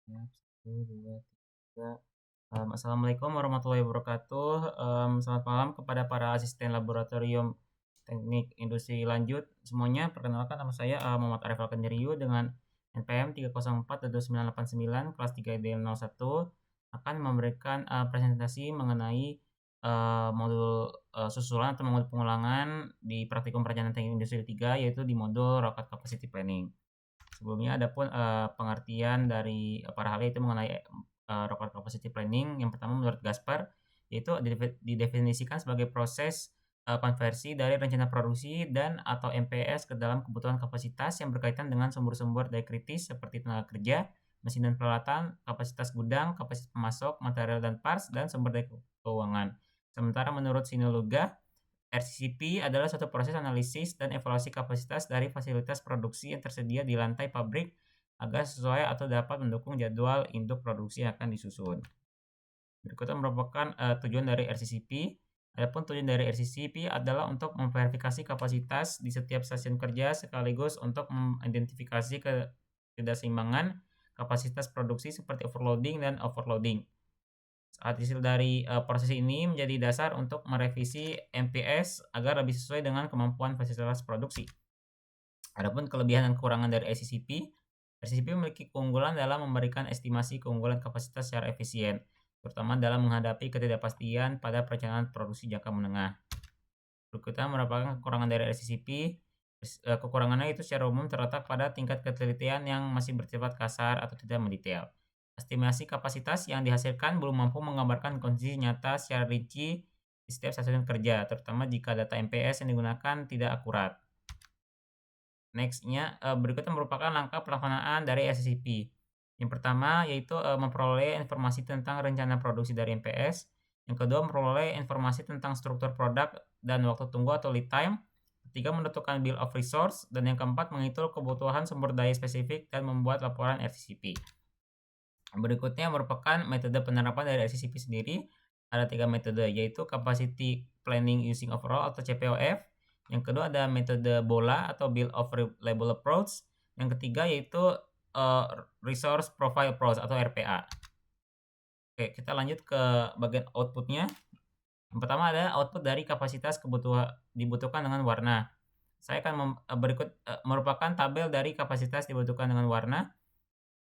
Siap, 1, 2, 3. Assalamualaikum warahmatullahi wabarakatuh. Selamat malam kepada para asisten laboratorium teknik industri lanjut semuanya. Perkenalkan nama saya Muhammad Arif Alkandiriu dengan NPM 304.2989 kelas 3D01 akan memberikan presentasi mengenai modul susulan atau modul pengulangan di praktikum perencanaan teknik industri 3 yaitu di modul Rocket Capacity Planning. Sebelumnya ada pun pengertian dari para ahli itu mengenai Rocket Capacity Planning. Yang pertama menurut Gaspar yaitu didefinisikan sebagai proses konversi dari rencana produksi dan atau MPS ke dalam kebutuhan kapasitas yang berkaitan dengan sumber-sumber daya kritis seperti tenaga kerja, mesin dan peralatan, kapasitas gudang, kapasitas pemasok, material dan parts, dan sumber daya keuangan. Sementara menurut Sinologa, RCCP adalah suatu proses analisis dan evaluasi kapasitas dari fasilitas produksi yang tersedia di lantai pabrik agar sesuai atau dapat mendukung jadwal induk produksi yang akan disusun. Berikutnya merupakan tujuan dari RCCP. Adapun tujuan dari RCCP adalah untuk memverifikasi kapasitas di setiap stasiun kerja sekaligus untuk mengidentifikasi ketidakseimbangan kapasitas produksi seperti overloading dan overloading. Hasil dari proses ini menjadi dasar untuk merevisi MPS agar lebih sesuai dengan kemampuan fasilitas produksi. Adapun kelebihan dan kekurangan dari RCCP memiliki keunggulan dalam memberikan estimasi keunggulan kapasitas secara efisien, terutama dalam menghadapi ketidakpastian pada perencanaan produksi jangka menengah. Berikutnya merupakan kekurangan dari RCCP. Kekurangannya itu secara umum terletak pada tingkat ketelitian yang masih bersifat kasar atau tidak mendetail. Estimasi kapasitas yang dihasilkan belum mampu menggambarkan kondisi nyata secara rinci di setiap stasiun kerja, terutama jika data MPS yang digunakan tidak akurat. Next-nya, berikutnya merupakan langkah pelaksanaan dari RCCP. Yang pertama yaitu memperoleh informasi tentang rencana produksi dari MPS. Yang kedua memperoleh informasi tentang struktur produk dan waktu tunggu atau lead time. Ketiga menentukan bill of resource. Dan yang keempat menghitung kebutuhan sumber daya spesifik dan membuat laporan RCCP. Berikutnya merupakan metode penerapan dari RCCP sendiri. Ada 3 metode yaitu Capacity Planning Using Overall atau CPOF. Yang kedua ada metode BOLA atau Bill of Reliable Approach. Yang ketiga yaitu Resource Profile Approach atau RPA. Oke, kita lanjut ke bagian outputnya. Yang pertama ada output dari kapasitas dibutuhkan dengan warna. Saya akan berikut merupakan tabel dari kapasitas dibutuhkan dengan warna.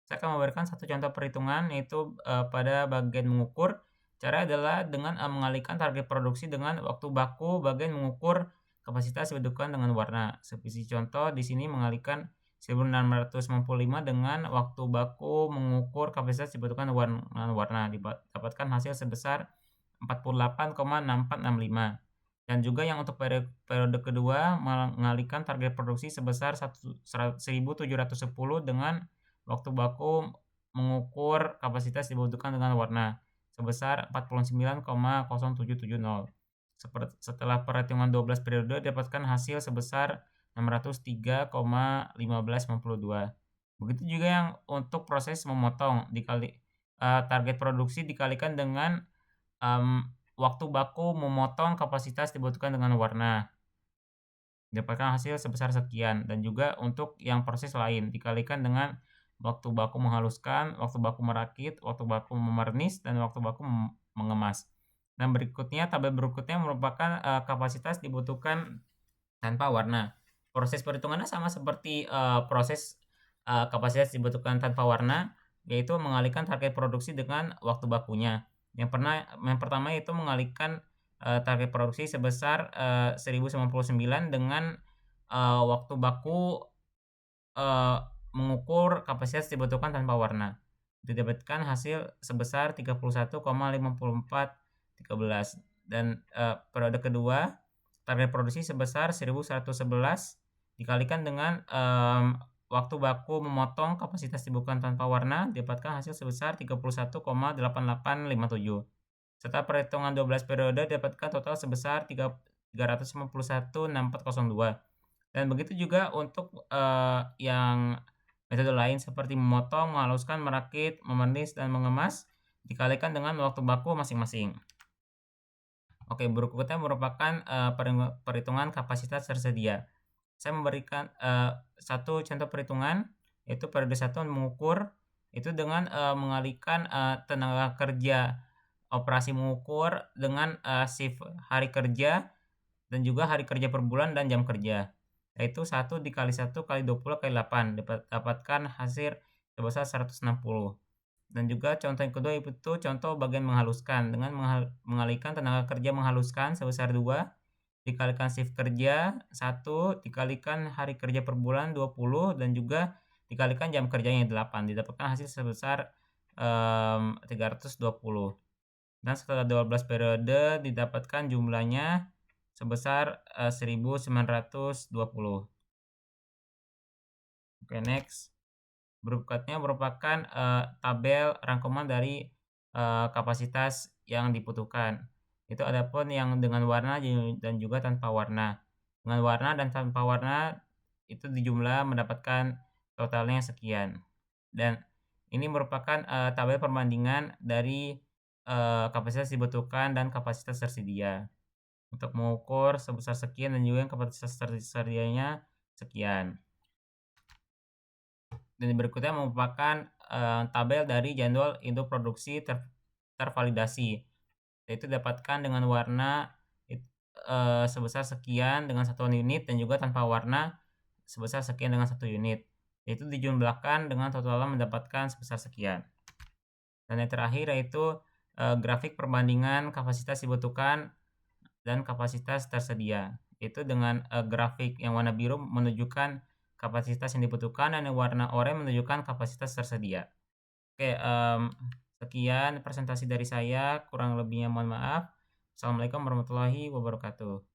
Saya akan memberikan satu contoh perhitungan yaitu pada bagian mengukur. Cara adalah dengan mengalihkan target produksi dengan waktu baku bagian mengukur kapasitas dibutuhkan dengan warna. Seperti contoh di sini mengalihkan 1695 dengan waktu baku mengukur kapasitas dibutuhkan dengan warna. Dapatkan hasil sebesar 48,6465. Dan juga yang untuk periode kedua mengalihkan target produksi sebesar 1710 dengan waktu baku mengukur kapasitas dibutuhkan dengan warna sebesar 49,0770. Setelah perhitungan 12 periode dapatkan hasil sebesar 603,1592. Begitu juga yang untuk proses memotong target produksi dikalikan dengan waktu baku memotong kapasitas dibutuhkan dengan warna. Dapatkan hasil sebesar sekian. Dan juga untuk yang proses lain dikalikan dengan waktu baku menghaluskan, waktu baku merakit, waktu baku memernis, dan waktu baku mengemas. Dan berikutnya, tabel berikutnya merupakan kapasitas dibutuhkan tanpa warna. Proses perhitungannya sama seperti proses kapasitas dibutuhkan tanpa warna, yaitu mengalihkan target produksi dengan waktu bakunya. Yang pertama yaitu mengalihkan target produksi sebesar 1099 dengan waktu baku mengukur kapasitas dibutuhkan tanpa warna. Didapatkan hasil sebesar 31,5413. Dan periode kedua target produksi sebesar 1111 dikalikan dengan waktu baku memotong kapasitas dibutuhkan tanpa warna didapatkan hasil sebesar 31,8857. Setelah perhitungan 12 periode didapatkan total sebesar 351,6402. Dan begitu juga untuk yang metode lain seperti memotong, menghaluskan, merakit, memernis, dan mengemas dikalikan dengan waktu baku masing-masing. Oke, berikutnya merupakan perhitungan kapasitas tersedia. Saya memberikan satu contoh perhitungan yaitu periode 1 mengukur itu dengan mengalihkan tenaga kerja operasi mengukur dengan shift hari kerja dan juga hari kerja per bulan dan jam kerja. Yaitu 1 dikali 1 kali 20 kali 8 dapatkan hasil sebesar 160. Dan juga contoh yang kedua itu contoh bagian menghaluskan dengan mengalihkan tenaga kerja menghaluskan sebesar 2 dikalikan shift kerja 1 dikalikan hari kerja per bulan 20 dan juga dikalikan jam kerjanya 8 didapatkan hasil sebesar 320. Dan setelah 12 periode didapatkan jumlahnya sebesar 1920. Oke, next. Berikutnya merupakan tabel rangkuman dari kapasitas yang dibutuhkan. Itu adapun yang dengan warna dan juga tanpa warna. Dengan warna dan tanpa warna itu dijumlah mendapatkan totalnya sekian. Dan ini merupakan tabel perbandingan dari kapasitas dibutuhkan dan kapasitas tersedia. Untuk mengukur sebesar sekian dan juga kapasitas tersedianya sekian. Dan berikutnya merupakan tabel dari jadwal induk produksi tervalidasi, yaitu didapatkan dengan warna sebesar sekian dengan satuan unit dan juga tanpa warna sebesar sekian dengan 1 unit, yaitu dijumlahkan dengan totalnya mendapatkan sebesar sekian. Dan yang terakhir yaitu grafik perbandingan kapasitas dibutuhkan dan kapasitas tersedia, yaitu dengan grafik yang warna biru menunjukkan kapasitas yang dibutuhkan dan yang warna oranye menunjukkan kapasitas tersedia. Oke, sekian presentasi dari saya, kurang lebihnya mohon maaf. Assalamualaikum warahmatullahi wabarakatuh.